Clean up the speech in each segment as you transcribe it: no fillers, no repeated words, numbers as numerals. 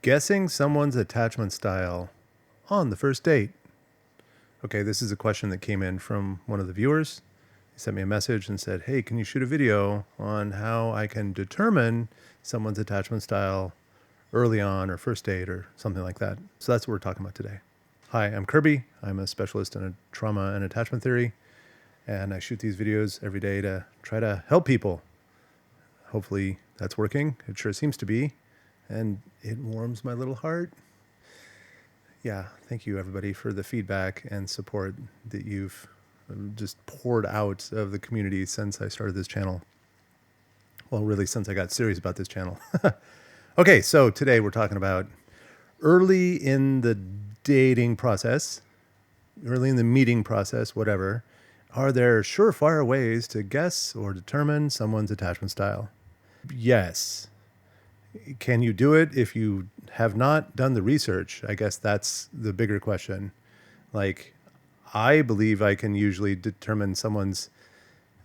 Guessing someone's attachment style on the first date. Okay, this is a question that came in from one of the viewers. He sent me a message and said, hey, can you shoot a video on how I can determine someone's attachment style early on or first date or something like that? So that's what we're talking about today. Hi, I'm Kirby. I'm a specialist in trauma and attachment theory, and I shoot these videos every day to try to help people. Hopefully that's working. It sure seems to be, and it warms my little heart. Yeah, thank you everybody for the feedback and support that you've just poured out of the community since I started this channel. Well, really since I got serious about this channel. Okay, so today we're talking about early in the dating process, early in the meeting process, whatever. Are there surefire ways to guess or determine someone's attachment style? Yes. Can you do it if you have not done the research? I guess that's the bigger question. Like, I believe I can usually determine someone's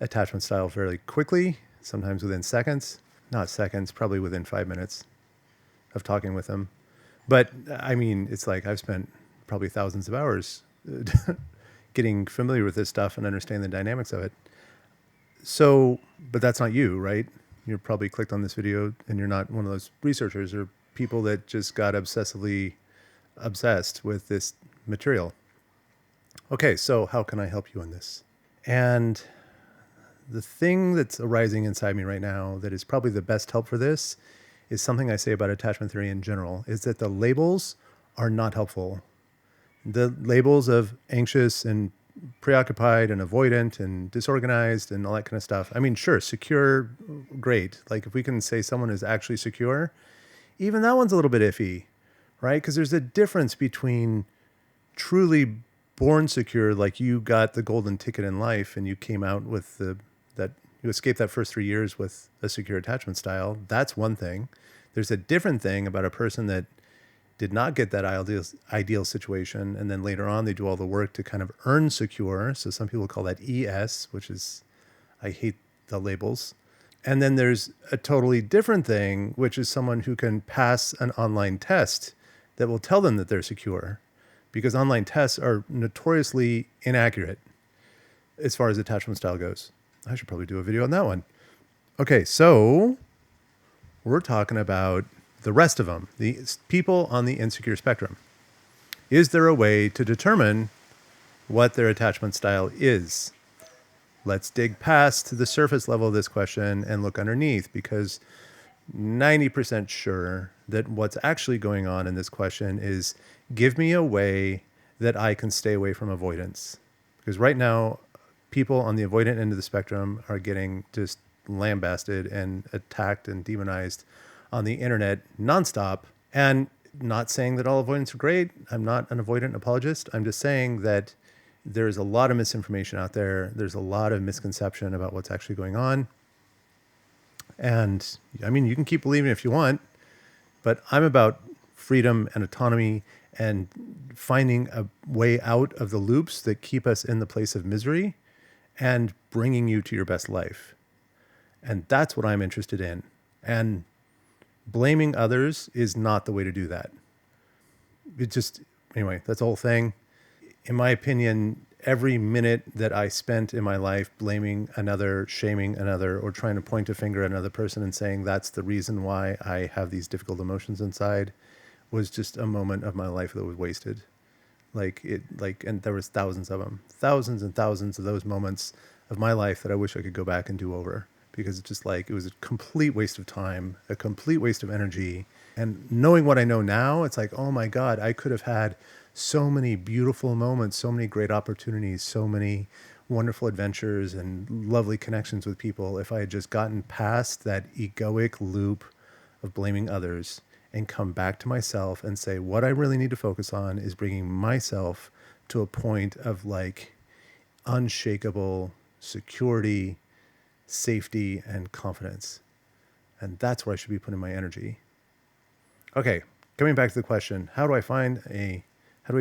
attachment style fairly quickly, sometimes within seconds. Not seconds, probably within 5 minutes of talking with them. But I mean, it's like I've spent probably thousands of hours getting familiar with this stuff and understanding the dynamics of it. So, but that's not you, right? You're probably clicked on this video and you're not one of those researchers or people that just got obsessively obsessed with this material. Okay, so how can I help you in this? And the thing that's arising inside me right now that is probably the best help for this is something I say about attachment theory in general, is that the labels are not helpful. The labels of anxious and preoccupied and avoidant and disorganized and all that kind of stuff. I mean, sure, secure, great. Like if we can say someone is actually secure, even that one's a little bit iffy, right? Because there's a difference between truly born secure, like you got the golden ticket in life and you came out with that you escaped that first 3 years with a secure attachment style. That's one thing. There's a different thing about a person that did not get that ideal situation, and then later on they do all the work to kind of earn secure. So some people call that ES, which is, I hate the labels. And then there's a totally different thing, which is someone who can pass an online test that will tell them that they're secure, because online tests are notoriously inaccurate as far as attachment style goes. I should probably do a video on that one. Okay, so we're talking about the rest of them, the people on the insecure spectrum. Is there a way to determine what their attachment style is? Let's dig past the surface level of this question and look underneath, because 90% sure that what's actually going on in this question is give me a way that I can stay away from avoidance. Because right now, people on the avoidant end of the spectrum are getting just lambasted and attacked and demonized on the internet nonstop. And not saying that all avoidants are great. I'm not an avoidant apologist. I'm just saying that there's a lot of misinformation out there. There's a lot of misconception about what's actually going on. And I mean, you can keep believing if you want, but I'm about freedom and autonomy and finding a way out of the loops that keep us in the place of misery and bringing you to your best life. And that's what I'm interested in. And blaming others is not the way to do that. It just, anyway, that's the whole thing. In my opinion, every minute that I spent in my life blaming another, shaming another, or trying to point a finger at another person and saying that's the reason why I have these difficult emotions inside was just a moment of my life that was wasted. And there was thousands of them, thousands and thousands of those moments of my life that I wish I could go back and do over, because it's just like, it was a complete waste of time, a complete waste of energy. And knowing what I know now, it's like, oh my God, I could have had so many beautiful moments, so many great opportunities, so many wonderful adventures and lovely connections with people if I had just gotten past that egoic loop of blaming others and come back to myself and say, what I really need to focus on is bringing myself to a point of like unshakable security, safety, and confidence. And that's where I should be putting my energy. Okay, coming back to the question, how do I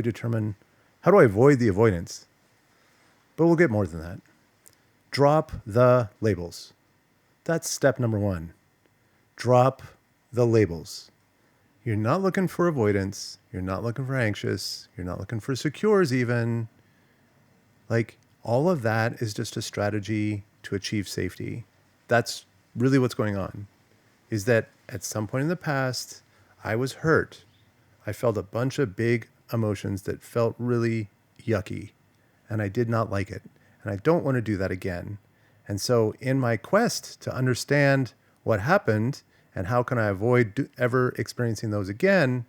determine, how do I avoid the avoidance? But we'll get more than that. Drop the labels. That's step number one. Drop the labels. You're not looking for avoidance. You're not looking for anxious. You're not looking for secures even. Like, all of that is just a strategy to achieve safety. That's really what's going on. Is that at some point in the past, I was hurt. I felt a bunch of big emotions that felt really yucky, and I did not like it. And I don't want to do that again. And so, in my quest to understand what happened and how can I avoid ever experiencing those again,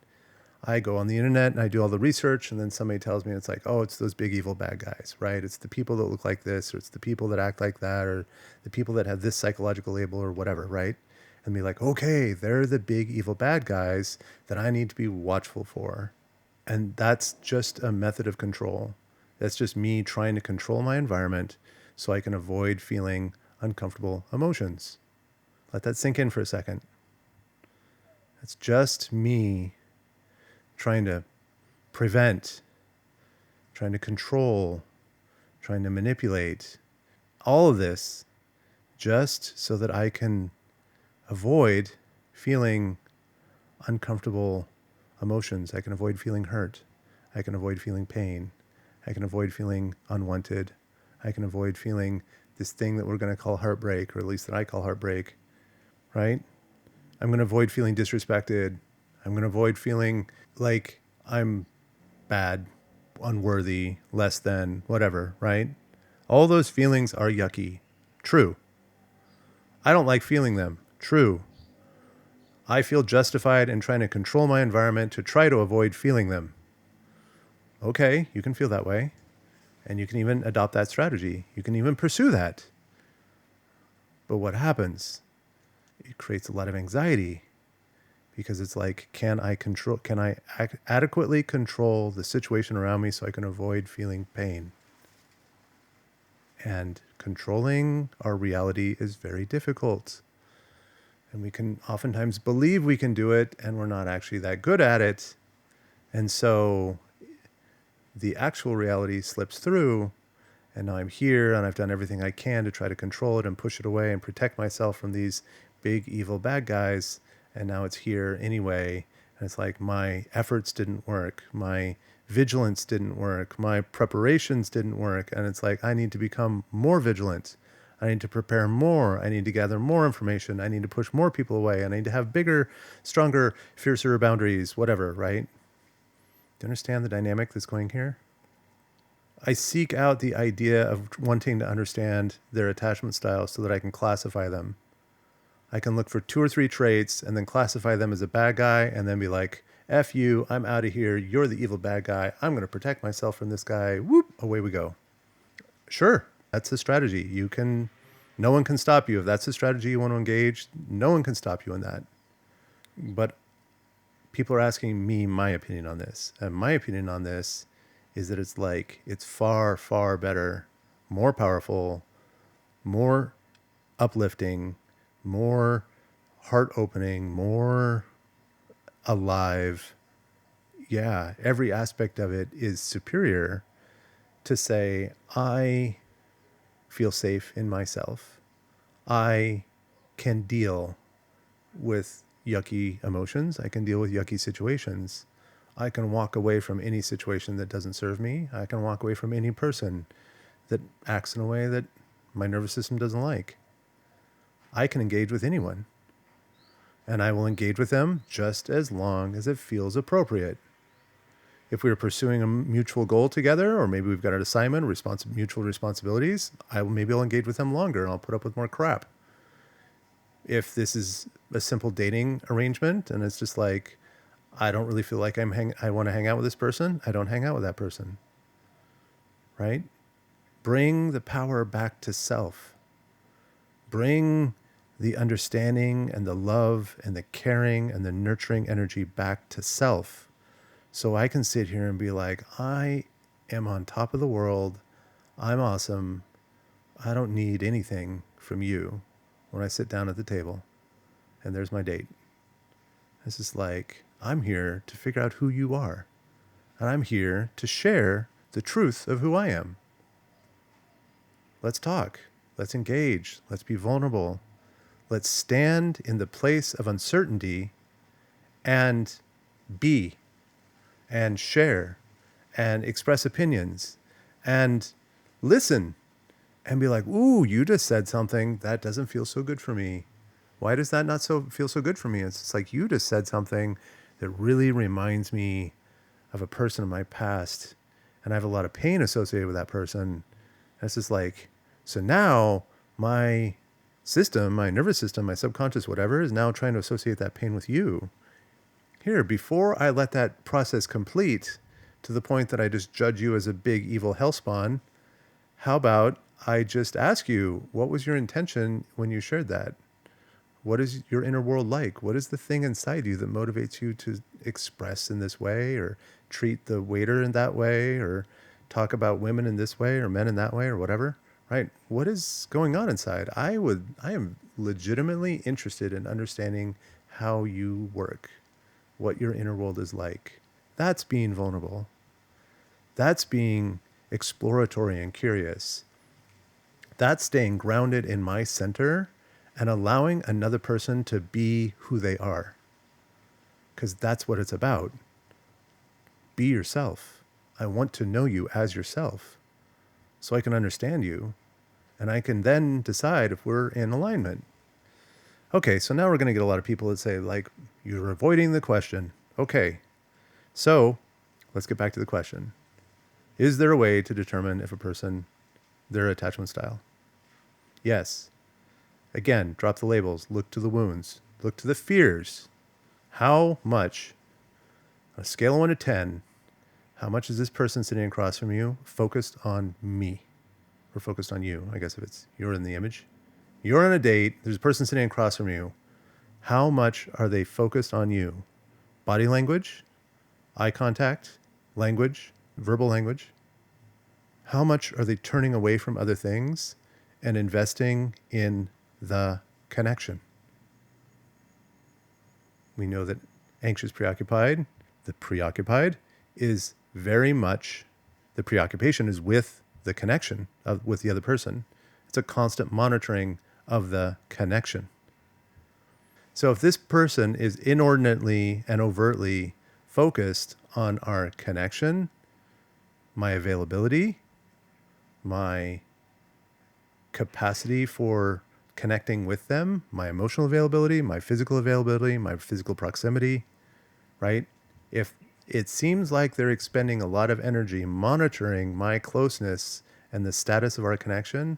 I go on the internet and I do all the research, and then somebody tells me it's like, oh, it's those big evil bad guys, right? It's the people that look like this, or it's the people that act like that, or the people that have this psychological label or whatever, right? And be like, okay, they're the big evil bad guys that I need to be watchful for. And that's just a method of control. That's just me trying to control my environment so I can avoid feeling uncomfortable emotions. Let that sink in for a second. It's just me trying to prevent, trying to control, trying to manipulate, all of this just so that I can avoid feeling uncomfortable emotions. I can avoid feeling hurt. I can avoid feeling pain. I can avoid feeling unwanted. I can avoid feeling this thing that we're going to call heartbreak, or at least that I call heartbreak, right? I'm going to avoid feeling disrespected. I'm going to avoid feeling like I'm bad, unworthy, less than, whatever, right? All those feelings are yucky. True. I don't like feeling them. True. I feel justified in trying to control my environment to try to avoid feeling them. Okay, you can feel that way. And you can even adopt that strategy. You can even pursue that. But what happens? It creates a lot of anxiety, because it's like, can I adequately control the situation around me so I can avoid feeling pain? And controlling our reality is very difficult. And we can oftentimes believe we can do it, and we're not actually that good at it. And so the actual reality slips through, and now I'm here and I've done everything I can to try to control it and push it away and protect myself from these big evil bad guys. And now it's here anyway. And it's like, my efforts didn't work. My vigilance didn't work. My preparations didn't work. And it's like, I need to become more vigilant. I need to prepare more. I need to gather more information. I need to push more people away. And I need to have bigger, stronger, fiercer boundaries, whatever, right? Do you understand the dynamic that's going here? I seek out the idea of wanting to understand their attachment styles so that I can classify them. I can look for 2 or 3 traits and then classify them as a bad guy, and then be like, F you, I'm out of here. You're the evil bad guy. I'm going to protect myself from this guy. Whoop, away we go. Sure, that's the strategy. No one can stop you. If that's the strategy you want to engage, no one can stop you in that. But people are asking me my opinion on this. And my opinion on this is that it's far, far better, more powerful, more uplifting, more heart opening, more alive. Yeah, every aspect of it is superior to say, I feel safe in myself. I can deal with yucky emotions. I can deal with yucky situations. I can walk away from any situation that doesn't serve me. I can walk away from any person that acts in a way that my nervous system doesn't like. I can engage with anyone, and I will engage with them just as long as it feels appropriate. If we are pursuing a mutual goal together, or maybe we've got an assignment, mutual responsibilities, maybe I'll engage with them longer and I'll put up with more crap. If this is a simple dating arrangement and it's just like, I don't really feel like I want to hang out with this person, I don't hang out with that person. Right? Bring the power back to self. Bring the understanding and the love and the caring and the nurturing energy back to self. So I can sit here and be like, I am on top of the world. I'm awesome. I don't need anything from you when I sit down at the table and there's my date. This is like, I'm here to figure out who you are. And I'm here to share the truth of who I am. Let's talk. Let's engage. Let's be vulnerable. Let's stand in the place of uncertainty and be and share and express opinions and listen and be like, ooh, you just said something that doesn't feel so good for me. Why does that not feel so good for me? It's just like, you just said something that really reminds me of a person in my past, and I have a lot of pain associated with that person. And it's just like, so now my system, my nervous system, my subconscious, whatever, is now trying to associate that pain with you. Here, before I let that process complete to the point that I just judge you as a big evil hellspawn, how about I just ask you, what was your intention when you shared that? What is your inner world like? What is the thing inside you that motivates you to express in this way, or treat the waiter in that way, or talk about women in this way or men in that way, or whatever? Right? What is going on inside? I am legitimately interested in understanding how you work, what your inner world is like. That's being vulnerable. That's being exploratory and curious. That's staying grounded in my center and allowing another person to be who they are. Because that's what it's about. Be yourself. I want to know you as yourself so I can understand you, and I can then decide if we're in alignment. Okay, so now we're going to get a lot of people that say, like, you're avoiding the question. Okay, so let's get back to the question. Is there a way to determine if a person, their attachment style? Yes. Again, drop the labels, look to the wounds, look to the fears. How much, on a scale of 1 to 10, how much is this person sitting across from you focused on me? Or focused on you, I guess, if it's you're in the image. You're on a date, there's a person sitting across from you. How much are they focused on you? Body language, eye contact, language, verbal language. How much are they turning away from other things and investing in the connection? We know that anxious, preoccupied, the preoccupied is very much, the preoccupation is with the connection with the other person. It's a constant monitoring of the connection. So if this person is inordinately and overtly focused on our connection, my availability, my capacity for connecting with them, my emotional availability, my physical proximity, right? If it seems like they're expending a lot of energy monitoring my closeness and the status of our connection,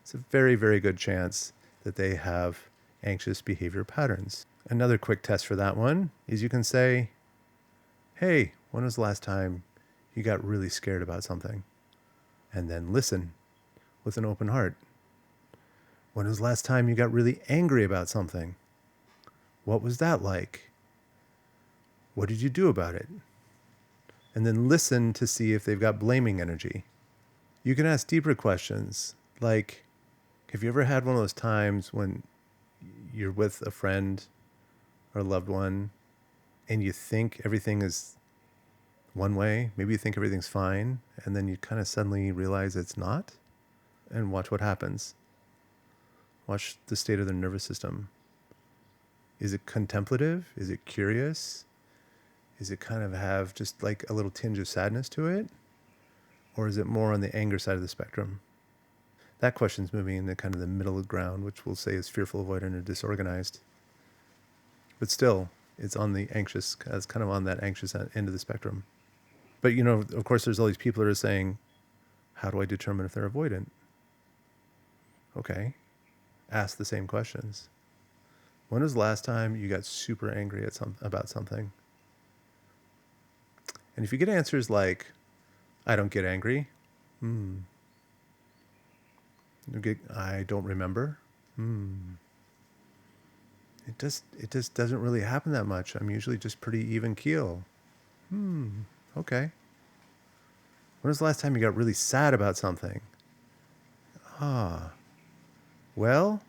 it's a very, very good chance that they have anxious behavior patterns. Another quick test for that one is you can say, hey, when was the last time you got really scared about something? And then listen with an open heart. When was the last time you got really angry about something? What was that like? What did you do about it? And then listen to see if they've got blaming energy. You can ask deeper questions like, have you ever had one of those times when you're with a friend or a loved one and you think everything is one way? Maybe you think everything's fine, and then you kind of suddenly realize it's not? And watch what happens. Watch the state of their nervous system. Is it contemplative? Is it curious? Is it kind of have just like a little tinge of sadness to it? Or is it more on the anger side of the spectrum? That question's moving into kind of the middle of ground, which we'll say is fearful, avoidant, or disorganized. But still, it's on the anxious, it's kind of on that anxious end of the spectrum. But, you know, of course, there's all these people that are saying, how do I determine if they're avoidant? Okay, ask the same questions. When was the last time you got super angry about something? And if you get answers like, I don't get angry, I don't remember, it just doesn't really happen that much. I'm usually just pretty even keel. Okay. When was the last time you got really sad about something? Well,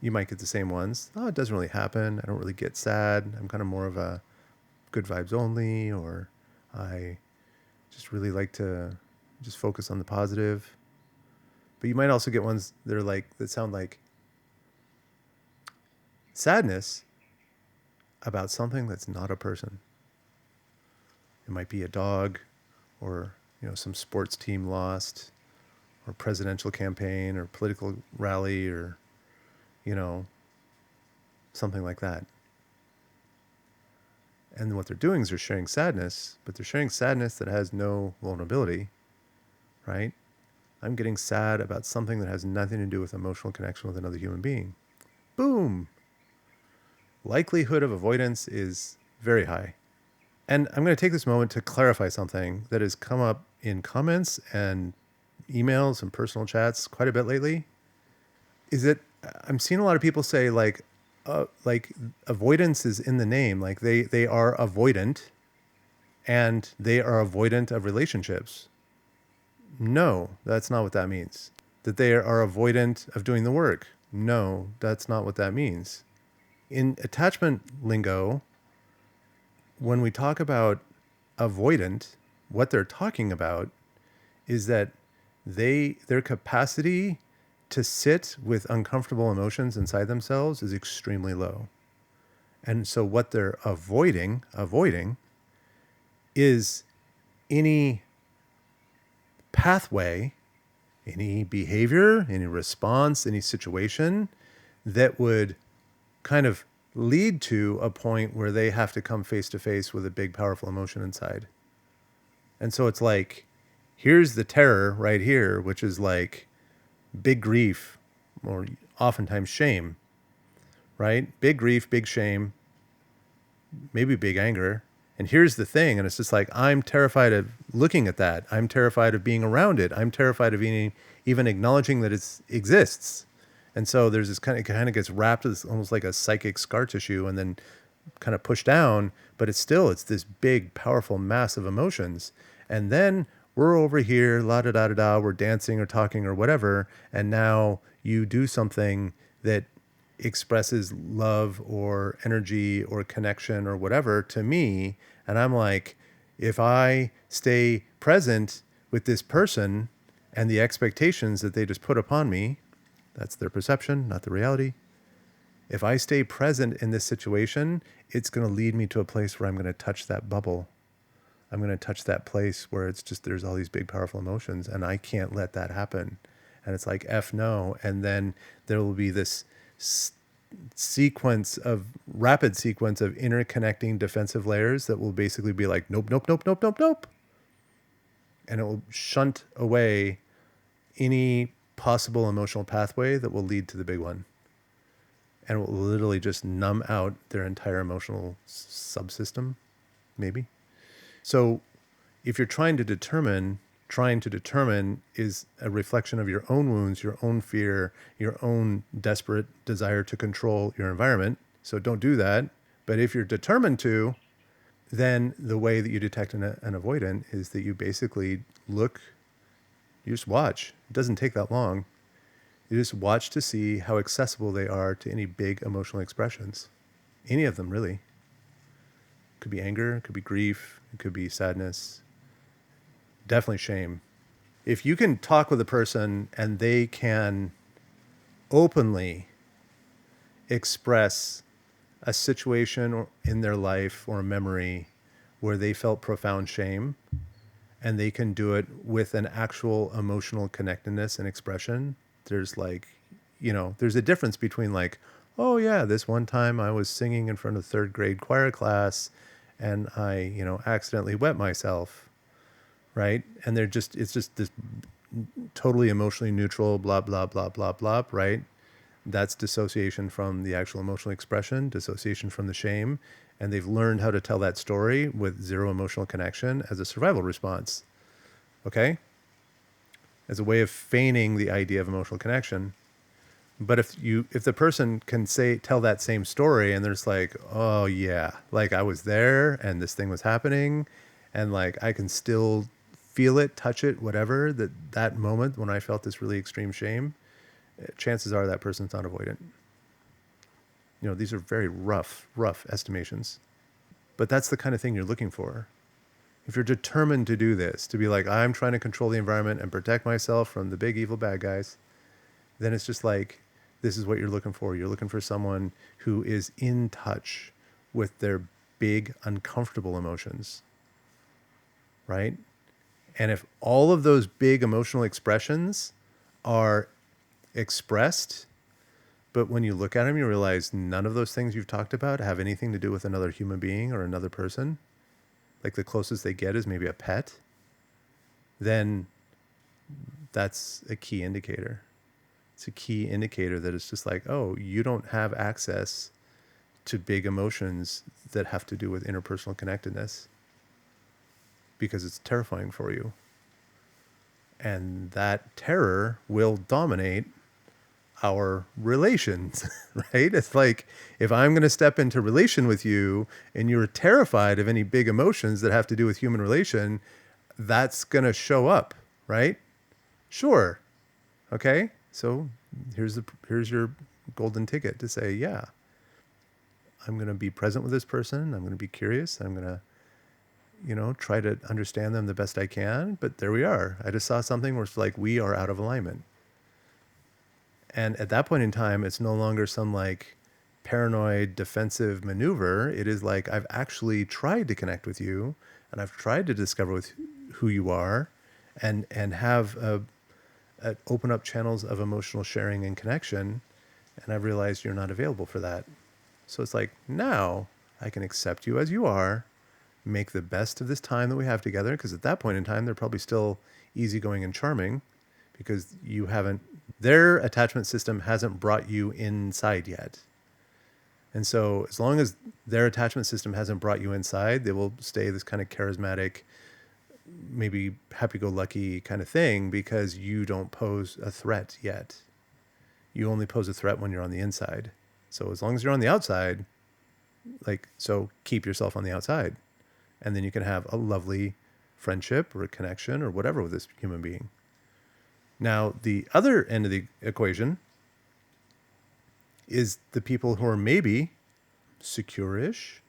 you might get the same ones. Oh, it doesn't really happen. I don't really get sad. I'm kind of more of a good vibes only, or I just really like to just focus on the positive. But you might also get ones that are like, that sound like sadness. about something that's not a person. It might be a dog, or some sports team lost, or presidential campaign, or political rally, or you know something like that. And what they're doing is they're sharing sadness, but they're sharing sadness that has no vulnerability, right? I'm getting sad about something that has nothing to do with emotional connection with another human being. Boom. Likelihood of avoidance is very high. And I'm going to take this moment to clarify something that has come up in comments and emails and personal chats quite a bit lately. Is that I'm seeing a lot of people say like avoidance is in the name, like they are avoidant and they are avoidant of relationships. No, that's not what that means. That they are avoidant of doing the work. No, that's not what that means. In attachment lingo, when we talk about avoidant, what they're talking about is that their capacity to sit with uncomfortable emotions inside themselves is extremely low. And so what they're avoiding is any pathway, any behavior, any response, any situation that would kind of lead to a point where they have to come face to face with a big, powerful emotion inside. And so it's like, here's the terror right here, which is like big grief or oftentimes shame, right? Big grief, big shame, maybe big anger. And here's the thing. And it's just like, I'm terrified of looking at that. I'm terrified of being around it. I'm terrified of even acknowledging that it exists. And so there's this kind of gets wrapped as almost like a psychic scar tissue and then kind of pushed down, but it's this big, powerful mass of emotions. And then we're over here, la da da da da, we're dancing or talking or whatever. And now you do something that expresses love or energy or connection or whatever to me. And I'm like, if I stay present with this person and the expectations that they just put upon me, that's their perception, not the reality. If I stay present in this situation, it's going to lead me to a place where I'm going to touch that bubble. I'm going to touch that place where it's just, there's all these big, powerful emotions, and I can't let that happen. And it's like, F no. And then there will be this rapid sequence of interconnecting defensive layers that will basically be like, nope, nope, nope, nope, nope, nope. And it will shunt away any possible emotional pathway that will lead to the big one. And it will literally just numb out their entire emotional subsystem, maybe. So if you're trying to determine is a reflection of your own wounds, your own fear, your own desperate desire to control your environment. So don't do that. But if you're determined to, then the way that you detect an avoidant is that you basically you just watch. It doesn't take that long. You just watch to see how accessible they are to any big emotional expressions. Any of them, really. It could be anger, it could be grief, it could be sadness. Definitely shame. If you can talk with a person and they can openly express a situation in their life or a memory where they felt profound shame, and they can do it with an actual emotional connectedness and expression, there's there's a difference between like, oh yeah, this one time I was singing in front of third grade choir class and I, accidentally wet myself, right? And it's just this totally emotionally neutral, blah, blah, blah, blah, blah, right? That's dissociation from the actual emotional expression, dissociation from the shame. And they've learned how to tell that story with zero emotional connection as a survival response. Okay? As a way of feigning the idea of emotional connection. But if the person can tell that same story and there's like, oh yeah, like I was there and this thing was happening and like I can still feel it, touch it, whatever, that moment when I felt this really extreme shame, chances are that person's not avoidant. These are very rough estimations. But that's the kind of thing you're looking for. If you're determined to do this, to be like, I'm trying to control the environment and protect myself from the big evil bad guys, then it's just like, this is what you're looking for. You're looking for someone who is in touch with their big, uncomfortable emotions, right? And if all of those big emotional expressions are expressed, but when you look at them, you realize none of those things you've talked about have anything to do with another human being or another person, like the closest they get is maybe a pet, then that's a key indicator. It's a key indicator that it's just like, oh, you don't have access to big emotions that have to do with interpersonal connectedness because it's terrifying for you. And that terror will dominate our relations, right? It's like if I'm going to step into relation with you and you're terrified of any big emotions that have to do with human relation, that's going to show up, right? Sure. Okay. So here's your golden ticket to say, yeah, I'm going to be present with this person. I'm going to be curious. I'm going to, try to understand them the best I can. But there we are. I just saw something where it's like we are out of alignment. And at that point in time, it's no longer some like paranoid defensive maneuver. It is like I've actually tried to connect with you, and I've tried to discover who you are, and have open up channels of emotional sharing and connection. And I've realized you're not available for that. So it's like now I can accept you as you are, make the best of this time that we have together. Because at that point in time, they're probably still easygoing and charming, because their attachment system hasn't brought you inside yet. And so as long as their attachment system hasn't brought you inside, they will stay this kind of charismatic, maybe happy-go-lucky kind of thing, because you don't pose a threat yet. You only pose a threat when you're on the inside. So as long as you're on the outside, so keep yourself on the outside. And then you can have a lovely friendship or a connection or whatever with this human being. Now, the other end of the equation is the people who are maybe secure-ish,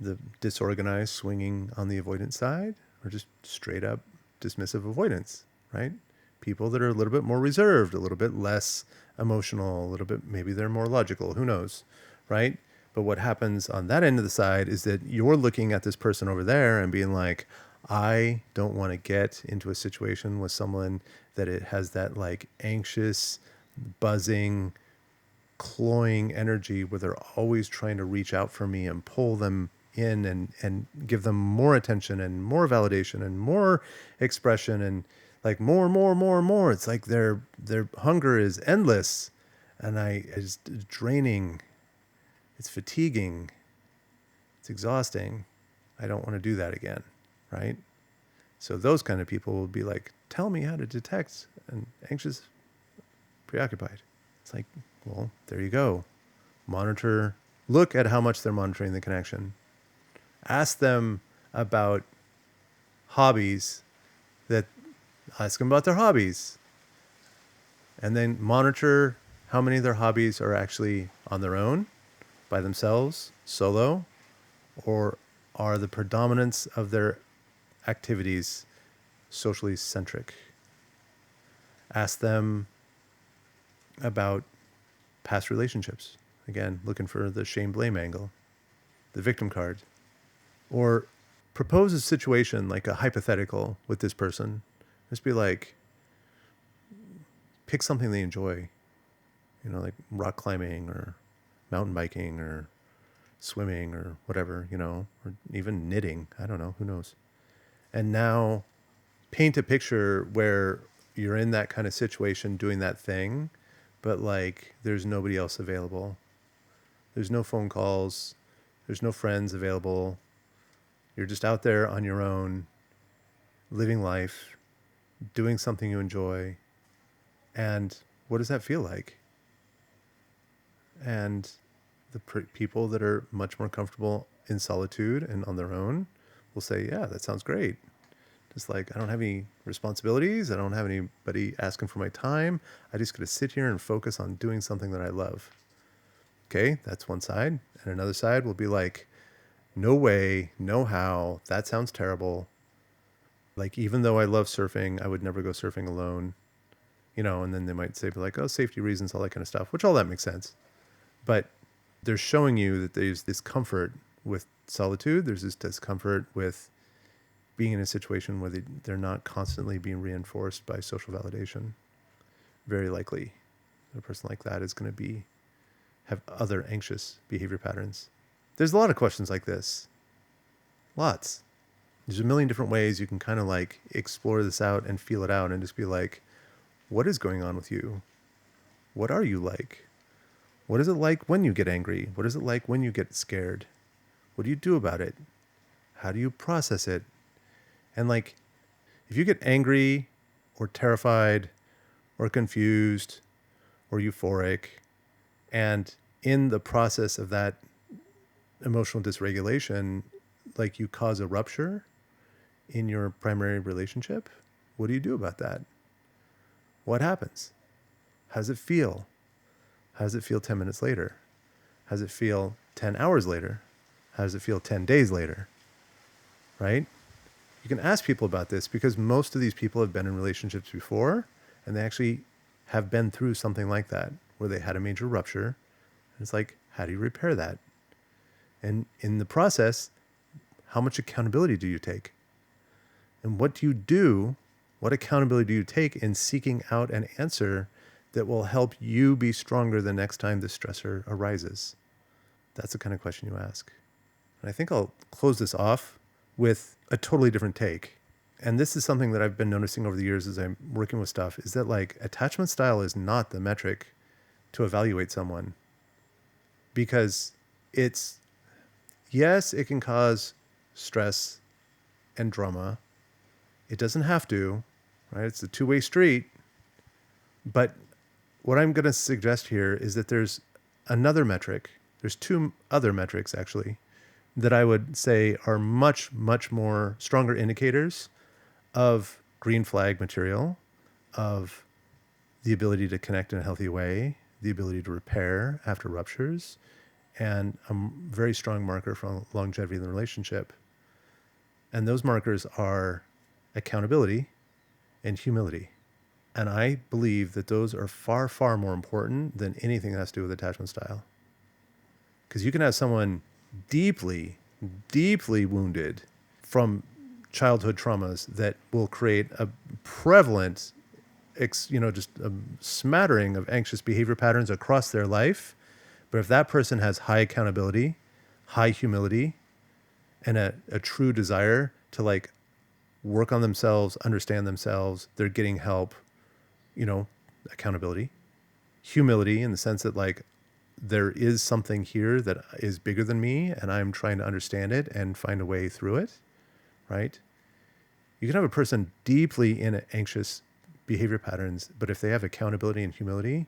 the disorganized, swinging on the avoidance side, or just straight up dismissive avoidance, right? People that are a little bit more reserved, a little bit less emotional, a little bit, maybe they're more logical, who knows, right? But what happens on that end of the side is that you're looking at this person over there and being like, I don't want to get into a situation with someone that it has that like anxious, buzzing, cloying energy where they're always trying to reach out for me and pull them in and give them more attention and more validation and more expression and like more. It's like their hunger is endless, and it's draining. It's fatiguing. It's exhausting. I don't want to do that again, right? So those kind of people will be like, tell me how to detect an anxious, preoccupied. It's like, well, there you go. Look at how much they're monitoring the connection. Ask them about hobbies ask them about their hobbies. And then monitor how many of their hobbies are actually on their own, by themselves, solo, or are the predominance of their activities socially centric. Ask them about past relationships. Again, looking for the shame blame angle, the victim card. Or propose a situation like a hypothetical with this person. Just be like, pick something they enjoy, like rock climbing or mountain biking or swimming or whatever, or even knitting. I don't know, who knows? And now paint a picture where you're in that kind of situation doing that thing, but like there's nobody else available. There's no phone calls. There's no friends available. You're just out there on your own, living life, doing something you enjoy. And what does that feel like? And the people that are much more comfortable in solitude and on their own will say, yeah, that sounds great. Just like, I don't have any responsibilities. I don't have anybody asking for my time. I just got to sit here and focus on doing something that I love. Okay, that's one side. And another side will be like, no way, no how. That sounds terrible. Like, even though I love surfing, I would never go surfing alone. And then they might say, like, oh, safety reasons, all that kind of stuff, which all that makes sense. But they're showing you that there's this comfort with solitude. There's this discomfort with being in a situation where they're not constantly being reinforced by social validation. Very likely a person like that is going to have other anxious behavior patterns. There's a lot of questions like this. Lots. There's a million different ways you can kind of like explore this out and feel it out and just be like, what is going on with you? What are you like? What is it like when you get angry? What is it like when you get scared? What do you do about it? How do you process it? And like, if you get angry or terrified or confused or euphoric, and in the process of that emotional dysregulation, like you cause a rupture in your primary relationship, what do you do about that? What happens? How does it feel? How does it feel 10 minutes later? How does it feel 10 hours later? How does it feel 10 days later? Right? You can ask people about this because most of these people have been in relationships before and they actually have been through something like that where they had a major rupture. And it's like, how do you repair that? And in the process, how much accountability do you take? And what do you do? What accountability do you take in seeking out an answer that will help you be stronger the next time the stressor arises? That's the kind of question you ask. And I think I'll close this off with a totally different take. And this is something that I've been noticing over the years as I'm working with stuff, is that like attachment style is not the metric to evaluate someone, because yes, it can cause stress and drama. It doesn't have to, right? It's a two-way street. But what I'm going to suggest here is that there's another metric. There's two other metrics actually that I would say are much, much more stronger indicators of green flag material, of the ability to connect in a healthy way, the ability to repair after ruptures, and a very strong marker for longevity in the relationship. And those markers are accountability and humility. And I believe that those are far, far more important than anything that has to do with attachment style. Because you can have someone deeply, deeply wounded from childhood traumas that will create a prevalent, just a smattering of anxious behavior patterns across their life. But if that person has high accountability, high humility, and a true desire to like work on themselves, understand themselves, they're getting help, accountability, humility in the sense that like there is something here that is bigger than me and I'm trying to understand it and find a way through it, right? You can have a person deeply in anxious behavior patterns, but if they have accountability and humility,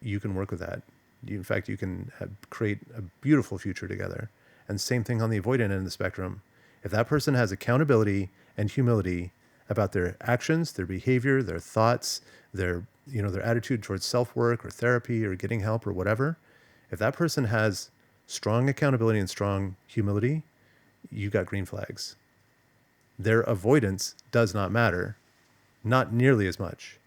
you can work with that. In fact, you can create a beautiful future together. And same thing on the avoidant end of the spectrum. If that person has accountability and humility about their actions, their behavior, their thoughts, their attitude towards self-work or therapy or getting help or whatever, if that person has strong accountability and strong humility, you got green flags. Their avoidance does not matter, not nearly as much.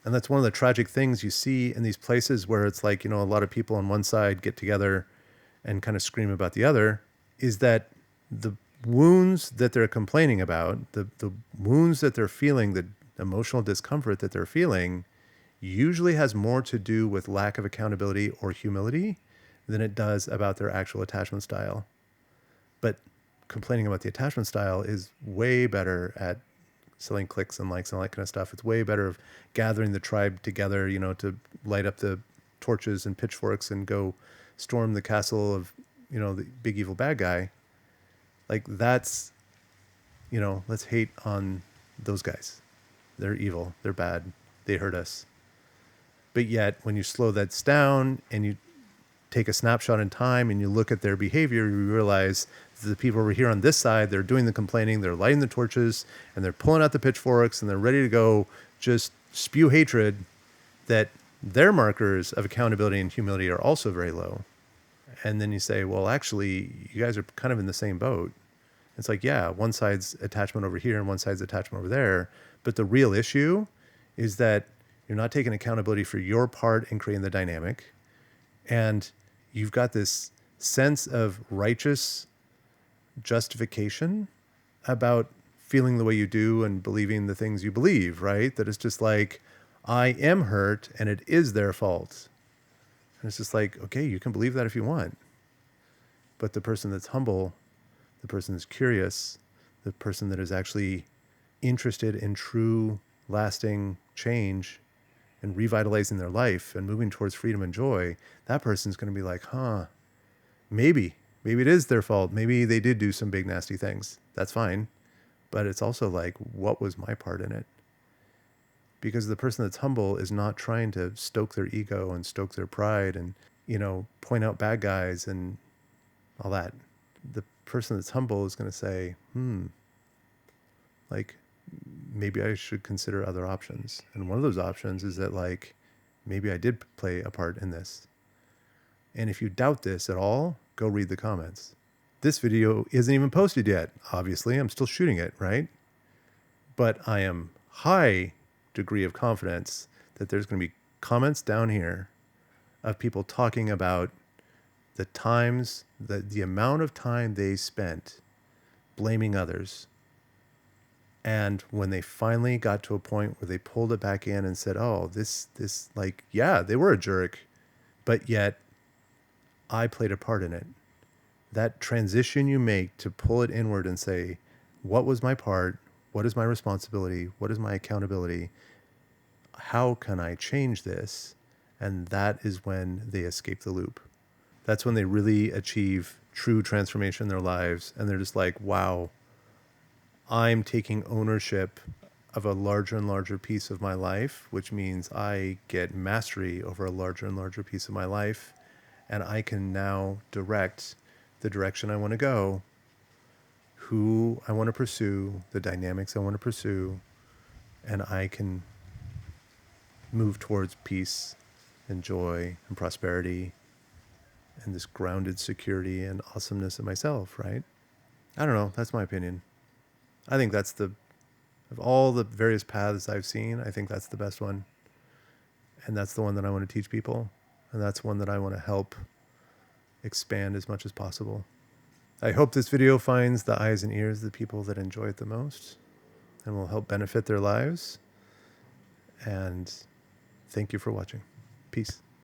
And that's one of the tragic things you see in these places where it's like, a lot of people on one side get together and kind of scream about the other, is that the wounds that they're complaining about, the wounds that they're feeling, the emotional discomfort that they're feeling, usually has more to do with lack of accountability or humility than it does about their actual attachment style. But complaining about the attachment style is way better at selling clicks and likes and all that kind of stuff. It's way better of gathering the tribe together, to light up the torches and pitchforks and go storm the castle of, the big evil bad guy. Like that's, let's hate on those guys. They're evil. They're bad. They hurt us. But yet when you slow that down and you take a snapshot in time and you look at their behavior, you realize the people over here on this side, they're doing the complaining, they're lighting the torches, and they're pulling out the pitchforks, and they're ready to go just spew hatred, that their markers of accountability and humility are also very low. And then you say, well, actually, you guys are kind of in the same boat. It's like, yeah, one side's attachment over here and one side's attachment over there. But the real issue is that you're not taking accountability for your part in creating the dynamic. And you've got this sense of righteous justification about feeling the way you do and believing the things you believe, right? That it's just like, I am hurt and it is their fault. And it's just like, okay, you can believe that if you want. But the person that's humble, the person that's curious, the person that is actually interested in true, lasting change and revitalizing their life and moving towards freedom and joy, that person's going to be like, maybe it is their fault. Maybe they did do some big, nasty things. That's fine. But it's also like, what was my part in it? Because the person that's humble is not trying to stoke their ego and stoke their pride and, point out bad guys and all that. The person that's humble is going to say, like, maybe I should consider other options. And one of those options is that, like, maybe I did play a part in this. And if you doubt this at all, go read the comments. This video isn't even posted yet. Obviously, I'm still shooting it, right? But I am high degree of confidence that there's going to be comments down here of people talking about the times, the amount of time they spent blaming others. And when they finally got to a point where they pulled it back in and said, oh, this, like, yeah, they were a jerk, but yet I played a part in it. That transition you make to pull it inward and say, what was my part? What is my responsibility? What is my accountability? How can I change this? And that is when they escape the loop. That's when they really achieve true transformation in their lives. And they're just like, wow, I'm taking ownership of a larger and larger piece of my life, which means I get mastery over a larger and larger piece of my life. And I can now direct the direction I want to go, who I want to pursue, the dynamics I want to pursue, and I can move towards peace and joy and prosperity and this grounded security and awesomeness of myself, right? I don't know. That's my opinion. I think that's of all the various paths I've seen, I think that's the best one. And that's the one that I want to teach people. And that's one that I want to help expand as much as possible. I hope this video finds the eyes and ears of the people that enjoy it the most and will help benefit their lives. And thank you for watching. Peace.